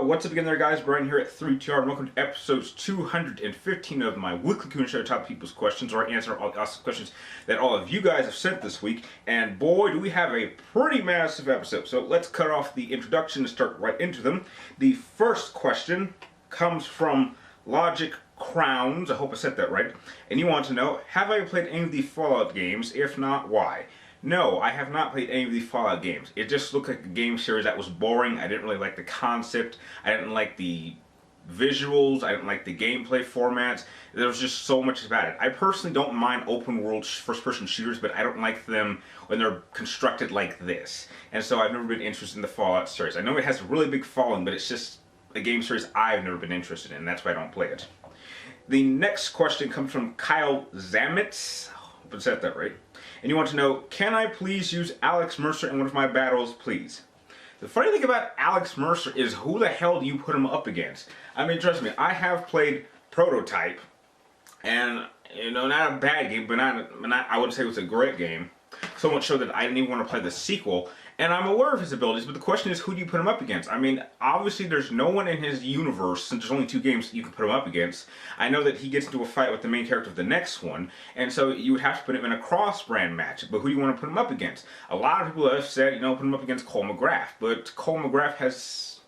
What's up again there, guys? Brian here at 3TR, and welcome to episodes 215 of my weekly Q&A top people's questions, or I answer all the awesome questions that all of you guys have sent this week. And boy, do we have a pretty massive episode. So let's cut off the introduction and start right into them. The first question comes from Logic Crowns. I hope I said that right. And you want to know, have I played any of the Fallout games? If not, why? No, I have not played any of the Fallout games. It just looked like a game series that was boring. I didn't really like the concept. I didn't like the visuals. I didn't like the gameplay formats. There was just so much about it. I personally don't mind open world first-person shooters, but I don't like them when they're constructed like this. And so I've never been interested in the Fallout series. I know it has a really big following, but it's just a game series I've never been interested in, and that's why I don't play it. The next question comes from Kyle Zamitz. Hope I said that right. And you want to know, can I please use Alex Mercer in one of my battles, please? The funny thing about Alex Mercer is, who the hell do you put him up against? I mean, trust me, I have played Prototype, and, you know, not a bad game, but I wouldn't say it was a great game. So much so that I didn't even want to play the sequel, and I'm aware of his abilities, but the question is, who do you put him up against? I mean, obviously there's no one in his universe, since there's only 2 games you can put him up against. I know that he gets into a fight with the main character of the next one, and so you would have to put him in a cross-brand match, but who do you want to put him up against? A lot of people have said, you know, put him up against Cole McGrath, but Cole McGrath has...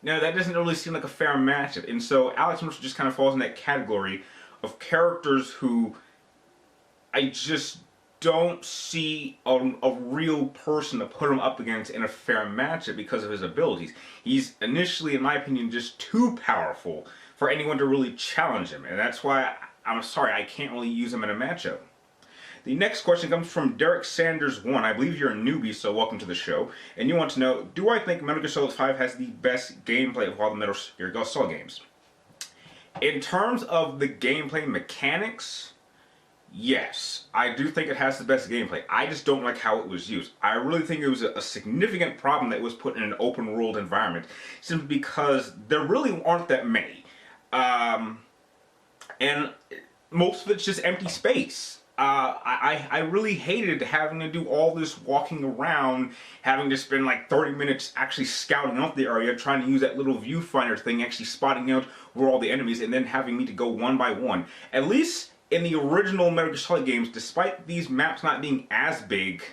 No, that doesn't really seem like a fair matchup, and so Alex Mercer just kind of falls in that category of characters who I just don't see a real person to put him up against in a fair matchup because of his abilities. He's initially, in my opinion, just too powerful for anyone to really challenge him, and that's why I'm sorry, I can't really use him in a matchup. The next question comes from Derek Sanders 1. I believe you're a newbie, so welcome to the show. And you want to know, do I think Metal Gear Solid 5 has the best gameplay of all the Metal Gear Solid games? In terms of the gameplay mechanics, yes, I do think it has the best gameplay. I just don't like how it was used. I really think it was a significant problem that it was put in an open world environment, simply because there really aren't that many. And most of it's just empty space. I really hated having to do all this walking around, having to spend like 30 minutes actually scouting out the area, trying to use that little viewfinder thing, actually spotting out where all the enemies, and then having me to go one by one. At least in the original Metal Gear Solid games, despite these maps not being as big,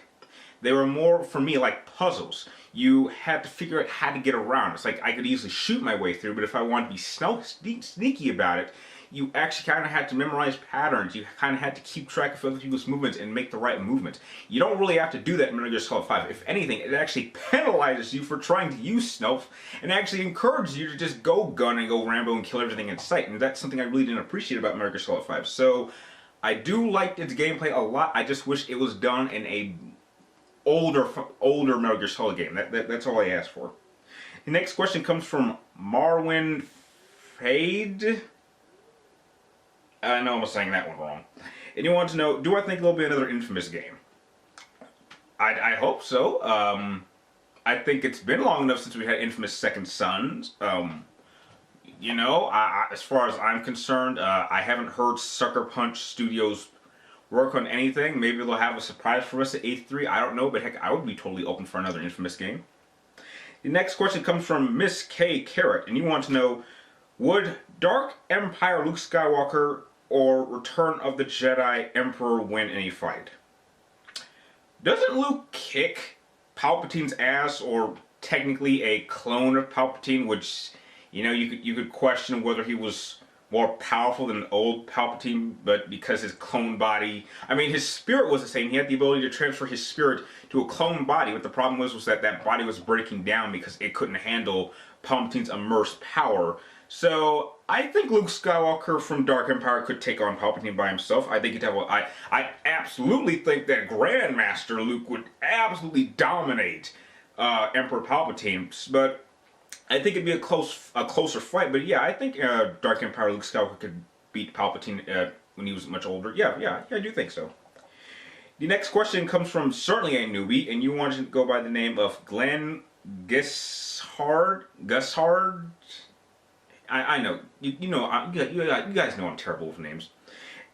they were more, for me, like puzzles. You had to figure out how to get around. It's like I could easily shoot my way through, but if I wanted to be sneaky about it, you actually kind of had to memorize patterns. You kind of had to keep track of other people's movements and make the right movements. You don't really have to do that in Metal Gear Solid 5. If anything, it actually penalizes you for trying to use stealth, and actually encourages you to just go gun and go Rambo and kill everything in sight. And that's something I really didn't appreciate about Metal Gear Solid 5. So I do like its gameplay a lot. I just wish it was done in a older Metal Gear Solid game. That's all I asked for. The next question comes from Marwan Fade. I know I'm saying that one wrong. And you want to know, do I think there'll be another Infamous game? I hope so. I think it's been long enough since we had Infamous Second Sons. You know, as far as I'm concerned, I haven't heard Sucker Punch Studios work on anything. Maybe they'll have a surprise for us at E3. I don't know, but heck, I would be totally open for another Infamous game. The next question comes from Miss K Carrot, and you want to know, would Dark Empire Luke Skywalker or Return of the Jedi Emperor win any fight? Doesn't Luke kick Palpatine's ass, or technically a clone of Palpatine, which, you know, you could question whether he was more powerful than old Palpatine, but because his clone body, I mean, his spirit was the same. He had the ability to transfer his spirit to a clone body, but the problem was that that body was breaking down because it couldn't handle Palpatine's immersed power. So I think Luke Skywalker from Dark Empire could take on Palpatine by himself. I think he'd have I absolutely think that Grandmaster Luke would absolutely dominate Emperor Palpatine, but I think it'd be a closer fight. But yeah, I think Dark Empire Luke Skywalker could beat Palpatine when he was much older. Yeah, I do think so. The next question comes from certainly a newbie, and you want to go by the name of Glenn Gushard. I know, you guys know I'm terrible with names.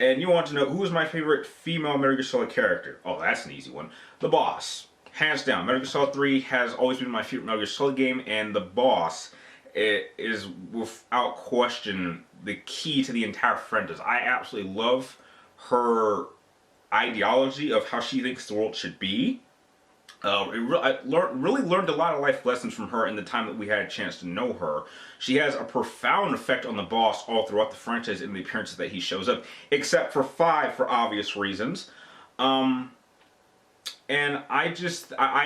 And you want to know, who is my favorite female Metal Gear Solid character? Oh, that's an easy one. The boss. Hands down, Metal Gear Solid 3 has always been my favorite Metal Gear Solid game, and the boss is without question the key to the entire franchise. I absolutely love her ideology of how she thinks the world should be. Really learned a lot of life lessons from her in the time that we had a chance to know her. She has a profound effect on the boss all throughout the franchise in the appearances that he shows up, except for 5 for obvious reasons. And I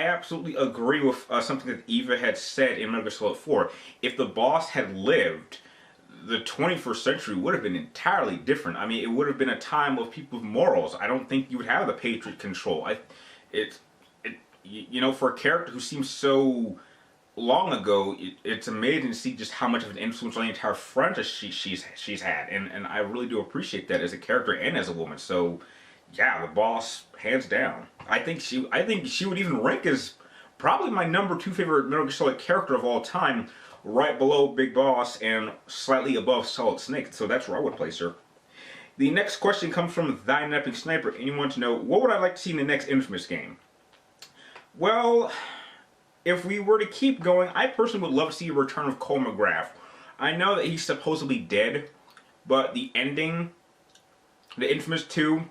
absolutely agree with something that Eva had said in Metal Gear Solid 4. If the boss had lived, the 21st century would have been entirely different. I mean, it would have been a time of people with morals. I don't think you would have the Patriot control. You know, for a character who seems so long ago, it's amazing to see just how much of an influence on the entire franchise she's had, and I really do appreciate that as a character and as a woman. So, yeah, the boss, hands down. I think she would even rank as probably my number 2 favorite Metal Gear Solid character of all time, right below Big Boss and slightly above Solid Snake. So that's where I would place her. The next question comes from Thine Epic Sniper, and you want to know, what would I like to see in the next Infamous game? Well, if we were to keep going, I personally would love to see a return of Cole McGrath. I know that he's supposedly dead, but the ending, the Infamous 2,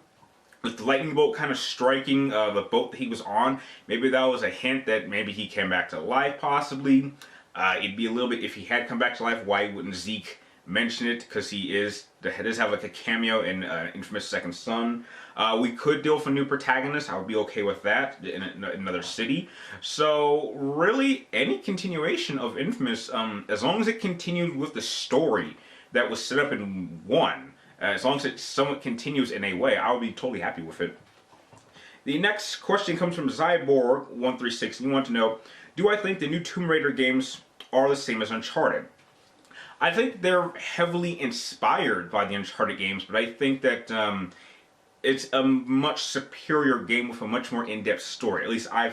with the lightning bolt kind of striking the boat that he was on, maybe that was a hint that maybe he came back to life, possibly. It'd be a little bit, if he had come back to life, why wouldn't Zeke mention it? Because he does have like a cameo in Infamous Second Son. We could deal with a new protagonist. I would be okay with that in another city. So really, any continuation of Infamous, as long as it continued with the story that was set up in 1, as long as it somewhat continues in a way, I would be totally happy with it. The next question comes from Zyborg136, and you want to know, do I think the new Tomb Raider games are the same as Uncharted? I think they're heavily inspired by the Uncharted games, but I think that it's a much superior game with a much more in-depth story. At least I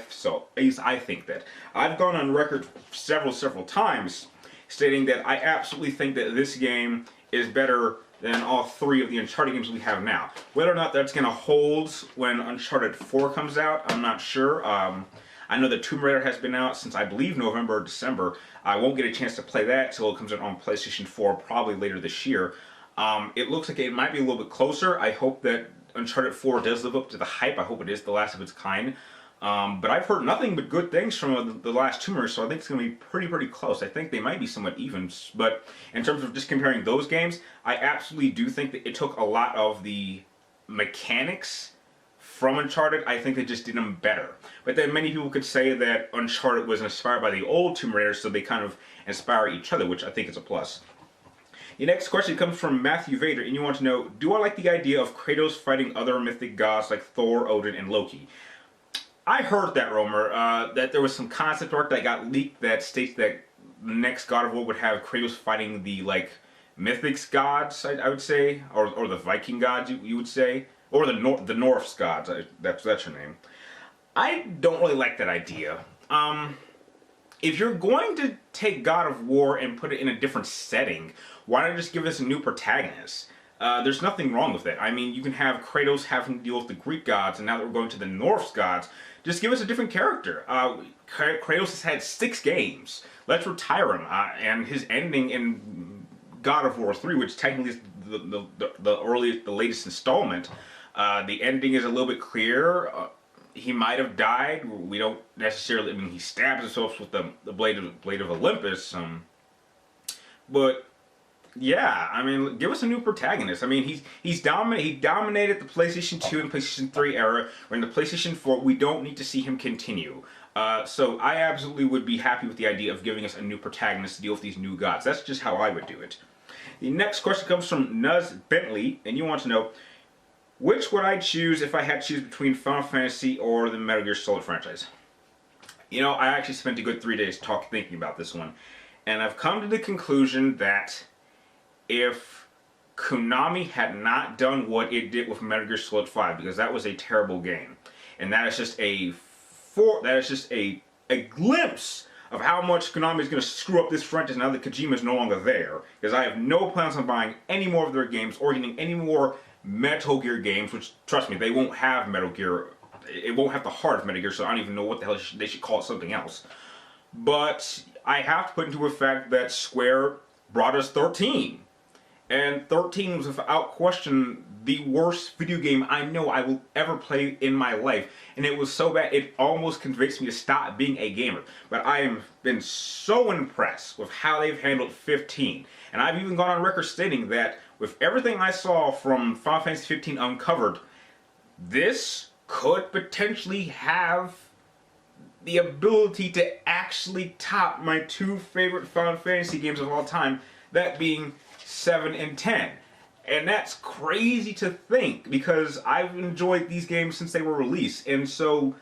think that. I've gone on record several times stating that I absolutely think that this game is better than all 3 of the Uncharted games we have now. Whether or not that's going to hold when Uncharted 4 comes out, I'm not sure. I know that Tomb Raider has been out since, I believe, November or December. I won't get a chance to play that till it comes out on PlayStation 4 probably later this year. It looks like it might be a little bit closer. I hope that Uncharted 4 does live up to the hype. I hope it is the last of its kind. But I've heard nothing but good things from the last Tomb Raider, so I think it's going to be pretty close. I think they might be somewhat even, but in terms of just comparing those games, I absolutely do think that it took a lot of the mechanics from Uncharted. I think they just did them better. But then many people could say that Uncharted was inspired by the old Tomb Raider, so they kind of inspire each other, which I think is a plus. The next question comes from Matthew Vader, and you want to know, do I like the idea of Kratos fighting other mythic gods like Thor, Odin, and Loki? I heard that rumor, that there was some concept art that got leaked that states that the next God of War would have Kratos fighting the, like, mythics gods, I would say, or the Viking gods, you would say, or the Norse gods, that's her name. I don't really like that idea. If you're going to take God of War and put it in a different setting, why not just give us a new protagonist? There's nothing wrong with it. I mean, you can have Kratos having to deal with the Greek gods, and now that we're going to the Norse gods, just give us a different character. Kratos has had 6 games. Let's retire him. And his ending in God of War 3, which technically is the latest installment, the ending is a little bit clearer. He might have died. We don't necessarily. I mean, he stabs himself with the blade of Olympus. But yeah, I mean, give us a new protagonist. I mean, he dominated the PlayStation 2 and PlayStation 3 era. We're in the PlayStation 4. We don't need to see him continue. So I absolutely would be happy with the idea of giving us a new protagonist to deal with these new gods. That's just how I would do it. The next question comes from Nuz Bentley, and you want to know, which would I choose if I had to choose between Final Fantasy or the Metal Gear Solid franchise? You know, I actually spent a good 3 days thinking about this one, and I've come to the conclusion that if Konami had not done what it did with Metal Gear Solid 5, because that was a terrible game, and that is just a glimpse of how much Konami is going to screw up this franchise now that Kojima is no longer there, because I have no plans on buying any more of their games or getting any more Metal Gear games, which, trust me, they won't have Metal Gear it won't have the heart of Metal Gear, so I don't even know what the hell they should call it something else. But I have to put into effect that Square brought us 13. And 13 was without question the worst video game I know I will ever play in my life. And it was so bad, it almost convinced me to stop being a gamer. But I have been so impressed with how they've handled 15. And I've even gone on record stating that with everything I saw from Final Fantasy 15 uncovered, this could potentially have the ability to actually top my two favorite Final Fantasy games of all time, that being 7 and 10. And that's crazy to think, because I've enjoyed these games since they were released. And so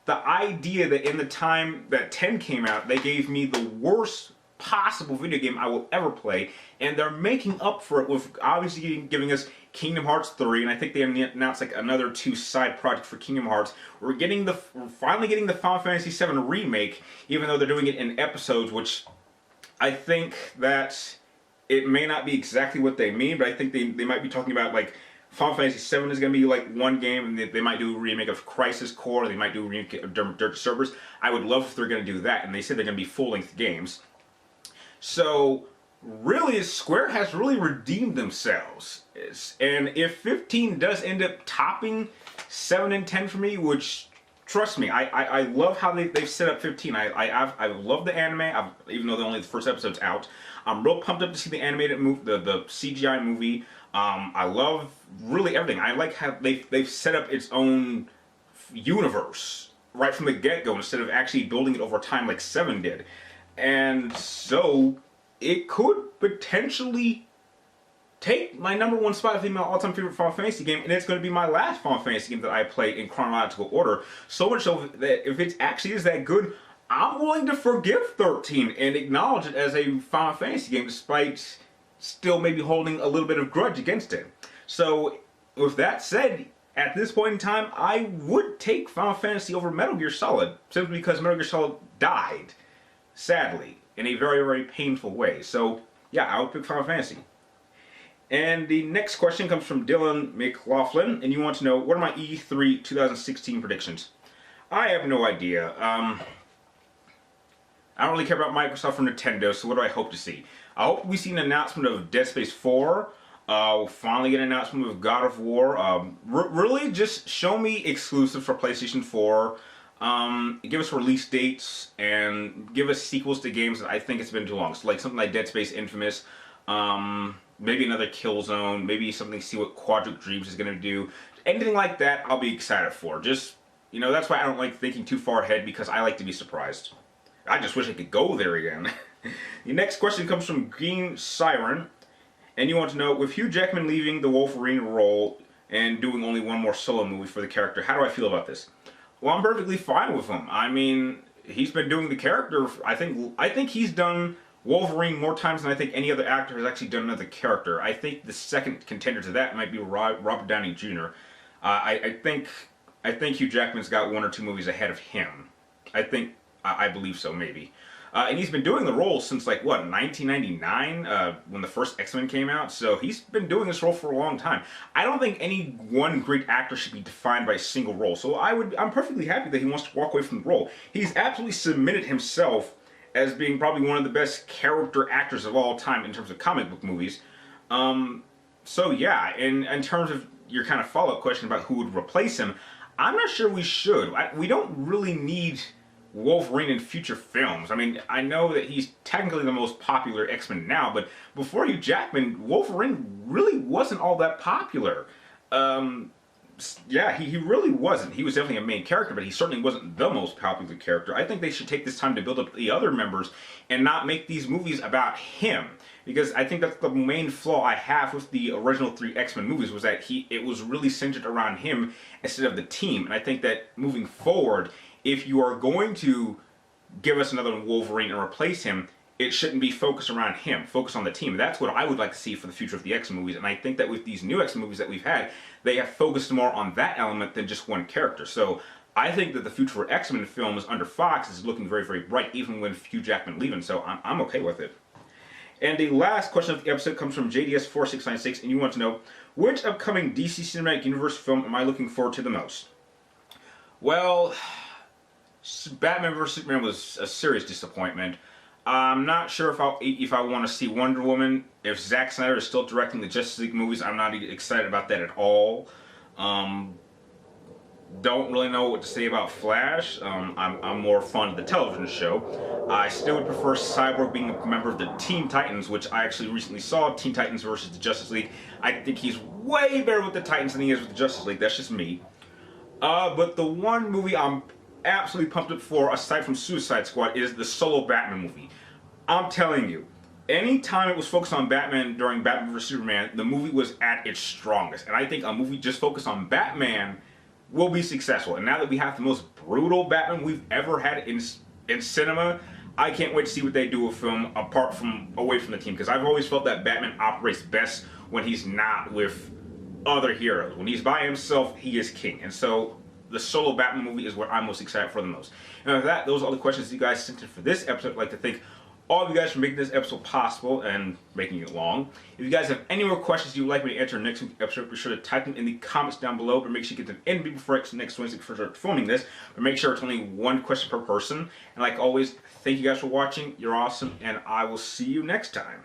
the idea that in the time that 10 came out, they gave me the worst possible video game I will ever play, and they're making up for it with obviously giving us Kingdom Hearts 3, and I think they announced like another 2 side projects for Kingdom Hearts. We're finally getting the Final Fantasy 7 remake, even though they're doing it in episodes, which I think that it may not be exactly what they mean, but I think they might be talking about like Final Fantasy 7 is going to be like one game, and they might do a remake of Crisis Core, they might do a remake of Dirt Servers. I would love if they're going to do that, and they said they're going to be full-length games. So really, Square has really redeemed themselves. And if 15 does end up topping 7 and 10 for me, which, trust me, I love how they've set up 15. I love the anime, even though only the first episode's out. I'm real pumped up to see the animated movie, the CGI movie. I love really everything. I like how they've set up its own universe right from the get-go, instead of actually building it over time like 7 did. And so it could potentially take my #1 spot of my all-time favorite Final Fantasy game, and it's going to be my last Final Fantasy game that I played in chronological order. So much so that if it actually is that good, I'm willing to forgive 13 and acknowledge it as a Final Fantasy game, despite still maybe holding a little bit of grudge against it. So with that said, at this point in time, I would take Final Fantasy over Metal Gear Solid, simply because Metal Gear Solid died, sadly, in a very, very painful way. So yeah, I would pick Final Fantasy. And the next question comes from Dylan McLaughlin, and you want to know, what are my E3 2016 predictions? I have no idea. I don't really care about Microsoft or Nintendo, so what do I hope to see? I hope we see an announcement of Dead Space 4. We'll finally get an announcement of God of War. Really, just show me exclusive for PlayStation 4. Give us release dates, and give us sequels to games that I think it's been too long. So like something like Dead Space Infamous. Maybe another Killzone, maybe something, see what Quadric Dreams is going to do. Anything like that, I'll be excited for. Just, you know, that's why I don't like thinking too far ahead, because I like to be surprised. I just wish I could go there again. The next question comes from Green Siren, and you want to know, with Hugh Jackman leaving the Wolverine role and doing only one more solo movie for the character, how do I feel about this? Well, I'm perfectly fine with him. I mean, he's been doing the character, I think he's done Wolverine more times than I think any other actor has actually done another character. I think the second contender to that might be Robert Downey Jr. I think Hugh Jackman's got 1 or 2 movies ahead of him. I believe so, maybe. And he's been doing the role since, like, what, 1999, when the first X-Men came out? So he's been doing this role for a long time. I don't think any one great actor should be defined by a single role. So I'm perfectly happy that he wants to walk away from the role. He's absolutely submitted himself as being probably one of the best character actors of all time in terms of comic book movies. So yeah, in terms of your kind of follow-up question about who would replace him, I'm not sure we should. We don't really need Wolverine in future films. I mean, I know that he's technically the most popular X-Men now, but before Hugh Jackman, Wolverine really wasn't all that popular. Yeah, he really wasn't. He was definitely a main character, but he certainly wasn't the most popular character. I think they should take this time to build up the other members and not make these movies about him. Because I think that's the main flaw I have with the original 3 X-Men movies, was that it was really centered around him instead of the team. And I think that moving forward, if you are going to give us another Wolverine and replace him, it shouldn't be focused around him. Focus on the team. That's what I would like to see for the future of the X-Men movies. And I think that with these new X-Men movies that we've had, they have focused more on that element than just one character. So I think that the future for X-Men films under Fox is looking very, very bright, even with Hugh Jackman leaving. So I'm okay with it. And the last question of the episode comes from JDS4696, and you want to know, which upcoming DC Cinematic Universe film am I looking forward to the most? Well, Batman vs Superman was a serious disappointment. I'm not sure if I want to see Wonder Woman. If Zack Snyder is still directing the Justice League movies, I'm not excited about that at all. Um, don't really know what to say about Flash. I'm more fond of the television show. I still would prefer Cyborg being a member of the Teen Titans, which I actually recently saw, Teen Titans versus the Justice League. I think he's way better with the Titans than he is with the Justice League. That's just me. But the one movie I'm absolutely pumped up for, aside from Suicide Squad, is the solo Batman movie. I'm telling you, anytime it was focused on Batman during Batman vs Superman, the movie was at its strongest. And I think a movie just focused on Batman will be successful. And now that we have the most brutal Batman we've ever had in cinema, I can't wait to see what they do with him away from the team. Because I've always felt that Batman operates best when he's not with other heroes. When he's by himself, he is king. And so the solo Batman movie is what I'm most excited for the most. And with that, those are all the questions you guys sent in for this episode. I'd like to thank all of you guys for making this episode possible and making it long. If you guys have any more questions you would like me to answer in next week's episode, be sure to type them in the comments down below. But make sure you get them in before next Wednesday before I start filming this. But make sure it's only one question per person. And like always, thank you guys for watching. You're awesome, and I will see you next time.